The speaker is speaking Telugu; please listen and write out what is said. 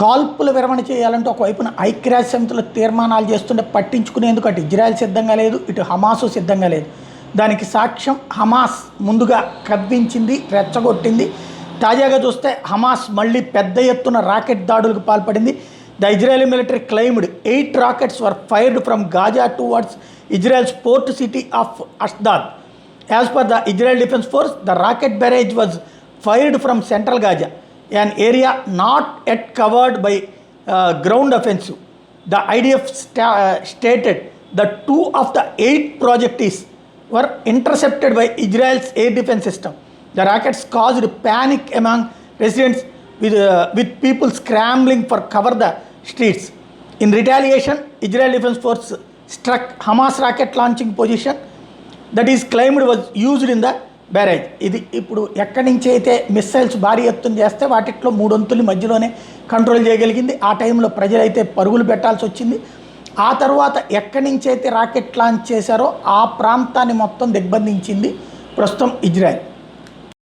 కాల్పుల విరమణ చేయాలంటే ఒకవైపున ఐక్యరాజ్య సమితిలో తీర్మానాలు చేస్తుంటే పట్టించుకునేందుకు అటు ఇజ్రాయెల్ సిద్ధంగా లేదు, ఇటు హమాసు సిద్ధంగా లేదు. దానికి సాక్ష్యం హమాస్ ముందుగా కవ్వించింది, రెచ్చగొట్టింది. తాజాగా చూస్తే హమాస్ మళ్ళీ పెద్ద ఎత్తున రాకెట్ దాడులకు పాల్పడింది. The Israeli military claimed 8 rockets were fired from Gaza towards Israel's port city of Ashdod. As per the Israel defence force, the rocket barrage was fired from central Gaza, an area not yet covered by ground offensive. The IDF stated that 2 of the 8 projectiles were intercepted by Israel's air defense system. The rockets caused panic among residents with people scrambling for cover the streets. In retaliation, Israel Defense Force struck Hamas rocket launching position that is claimed was used in the barrage. ఇది ఇప్పుడు ఎక్కడి నుంచి అయితే మిస్సైల్స్ భారీ ఎత్తున చేస్తే వాటిట్లో 3 వంతుల మధ్యలోనే కంట్రోల్ చేయగలిగింది. ఆ టైంలో ప్రజలైతే పరుగులు పెట్టాల్సి వచ్చింది. ఆ తర్వాత ఎక్కడి నుంచి అయితే రాకెట్ లాంచ్ చేశారో ఆ ప్రాంతాన్ని మొత్తం దిగ్బంధించింది ప్రస్తుతం ఇజ్రాయెల్.